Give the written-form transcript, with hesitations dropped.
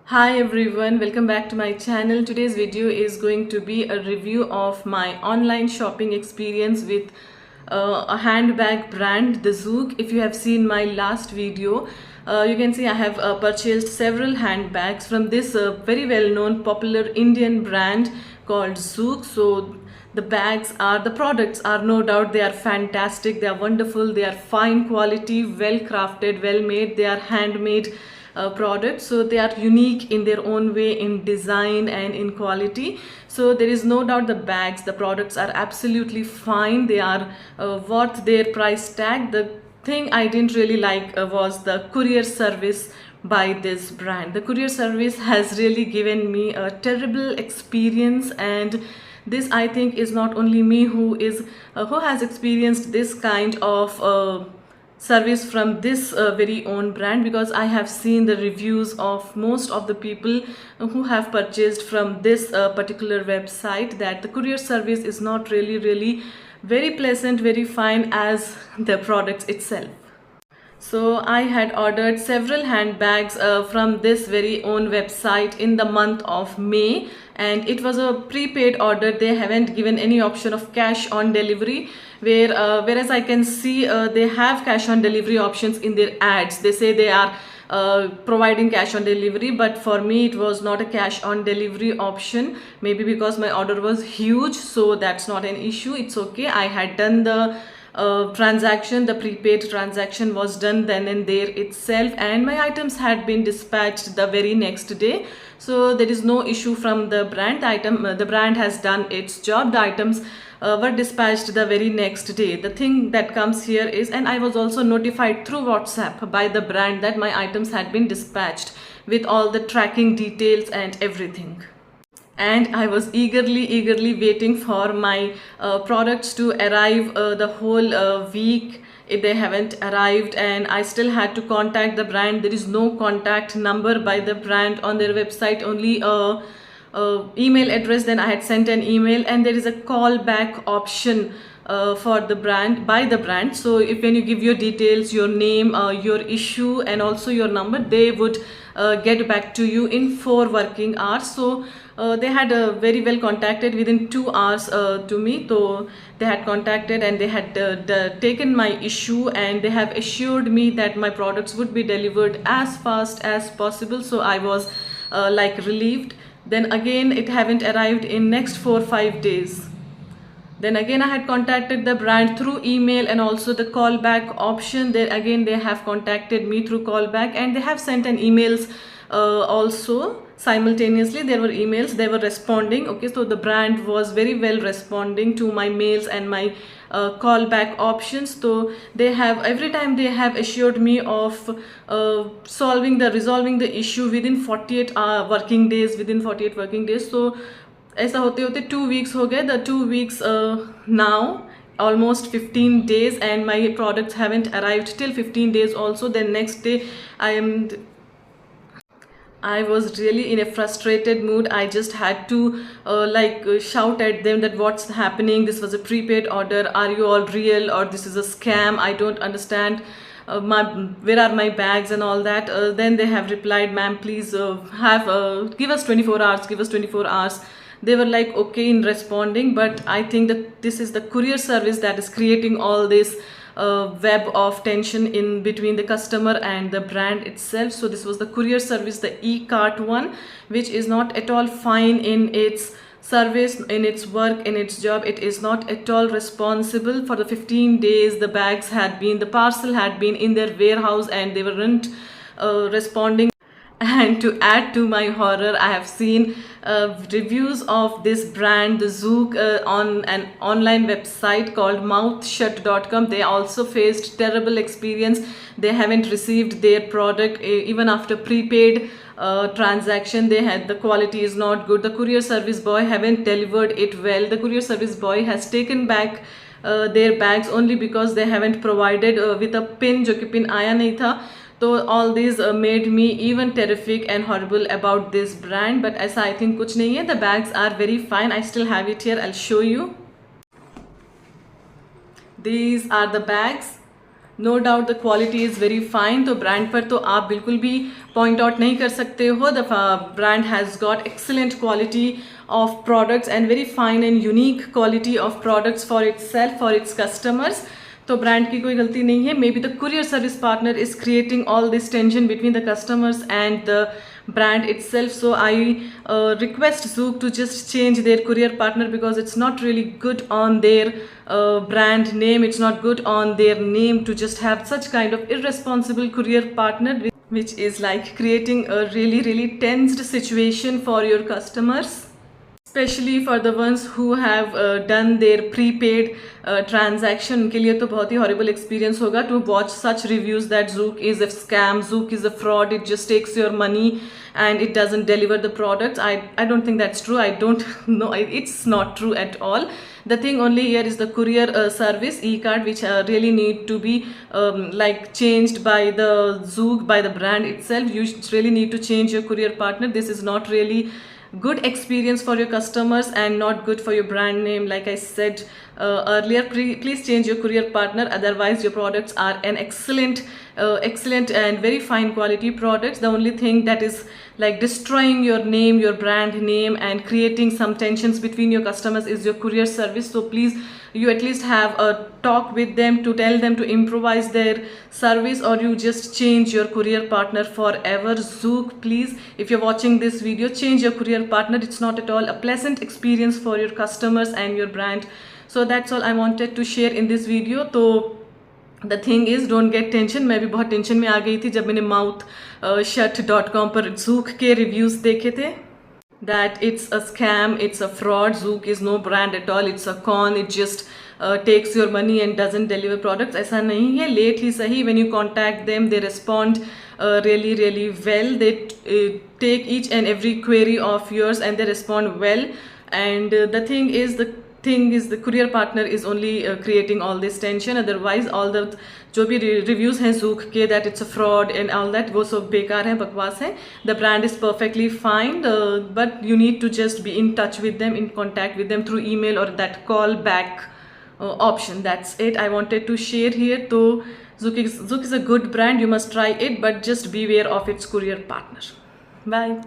Hi everyone, welcome back to my channel. Today's video is going to be a review of my online shopping experience with a handbag brand, the Zouk. If you have seen my last video, you can see I have purchased several handbags from this very well-known popular Indian brand called Zouk. So the products are no doubt they are fantastic, they are wonderful, they are fine quality, well crafted, well made, they are handmade products, so they are unique in their own way in design and in quality. So there is no doubt the products are absolutely fine, they are worth their price tag. The thing I didn't really like was the courier service by this brand. The courier service has really given me a terrible experience, and this I think is not only me who has experienced this kind of service from this very own brand, because I have seen the reviews of most of the people who have purchased from this particular website, that the courier service is not really very pleasant, very fine as the products itself. So I had ordered several handbags from this very own website in the month of May, and it was a prepaid order. They haven't given any option of cash on delivery, whereas I can see they have cash on delivery options in their ads. They say they are providing cash on delivery, but for me it was not a cash on delivery option. Maybe because my order was huge, so that's not an issue. It's okay. I had done the transaction, the prepaid transaction was done then and there itself, and my items had been dispatched the very next day. So there is no issue from the brand. The brand has done its job. The items were dispatched the very next day. The thing that comes here is, and I was also notified through WhatsApp by the brand that my items had been dispatched with all the tracking details and everything. And I was eagerly waiting for my products to arrive the whole week. If they haven't arrived, and I still had to contact the brand. There is no contact number by the brand on their website, only a email address. Then I had sent an email, and there is a callback option for the brand, by the brand. So if when you give your details, your name, your issue, and also your number, they would get back to you in 4 working hours. So they had very well contacted within 2 hours to me. So they had contacted, and they had taken my issue, and they have assured me that my products would be delivered as fast as possible. So I was like relieved. Then again it haven't arrived in next 4-5 days. Then again I had contacted the brand through email, and also the callback option. There again they have contacted me through callback, and they have sent an emails also simultaneously. There were emails, they were responding. Okay, so the brand was very well responding to my mails and my callback options. So they have, every time they have assured me of resolving the issue within 48 working days, within 48 working days. So ऐसा होते होते 2 weeks हो गए. The 2 weeks now almost 15 days, and my products haven't arrived till 15 days also. Then next day I was really in a frustrated mood. I just had to shout at them that what's happening, this was a prepaid order, are you all real, or this is a scam, I don't understand. Where are my bags and all that. Then they have replied, ma'am, please give us 24 hours, give us 24 hours. They were like okay in responding, but I think that this is the courier service that is creating all this web of tension in between the customer and the brand itself. So this was the courier service, the e-cart one, which is not at all fine in its service, in its work, in its job. It is not at all responsible. For the 15 days the parcel had been in their warehouse, and they weren't responding. And to add to my horror, I have seen reviews of this brand, the Zouk, on an online website called mouthshut.com. They also faced terrible experience. They haven't received their product even after prepaid transaction. The quality is not good. The courier service boy haven't delivered it well. The courier service boy has taken back their bags only because they haven't provided with a pin, जो कि pin आया नहीं था. So all these made me even terrific and horrible about this brand. But ऐसा I think कुछ नहीं है. The bags are very fine. I still have it here. I'll show you. These are the bags. No doubt the quality is very fine. तो brand पर तो आप बिल्कुल भी पॉइंट आउट नहीं कर सकते हो. The brand has got excellent quality of products and very fine and unique quality of products for itself, for its customers. तो ब्रांड की कोई गलती नहीं है. May be the courier service partner is creating all this tension between the customers and the brand itself. So I request Zook to just change their courier partner, because it's not really good on their brand name, it's not good on their name to just have such kind of irresponsible courier partner, which is like creating a really tensed situation for your customers, especially for the ones who have done their prepaid transaction. उनके लिए तो बहुत ही horrible experience होगा to watch such reviews that Zook is a scam, Zook is a fraud, it just takes your money and it doesn't deliver the products. I don't think that's true. I don't know. It's not true at all. The thing only here is the courier service e-card, which really need to be like changed by the Zook, by the brand itself. You really need to change your courier partner. This is not really good experience for your customers and not good for your brand name. Like I said earlier, please change your courier partner, otherwise your products are an excellent and very fine quality products. The only thing that is like destroying your name, your brand name, and creating some tensions between your customers is your courier service. So please, you at least have a talk with them to tell them to improvise their service, or you just change your courier partner forever. Zook, please, if you're watching this video, change your courier partner. It's not at all a pleasant experience for your customers and your brand. So that's all I wanted to share in this video. So the thing is, don't get tension. मैं भी बहुत tension में आ गई थी जब मैंने mouthshut.com पर Zook के रिव्यूज़ देखे थे, that it's a scam, it's a fraud, Zook is no brand at all, it's a con, it just takes your money and doesn't deliver products. ऐसा नहीं है. Late ही सही, when you contact them, they respond really well. They take each and every query of yours and they respond well. And the thing is, the courier partner is only creating all this tension. Otherwise all the जो भी reviews हैं Zook के, that it's a fraud and all that, वो सब बेकार हैं, बकवास हैं. The brand is perfectly fine, but you need to just be in touch with them, in contact with them through email or that call back option. That's it I wanted to share here. So Zook is a good brand, you must try it, but just beware of its courier partner. Bye.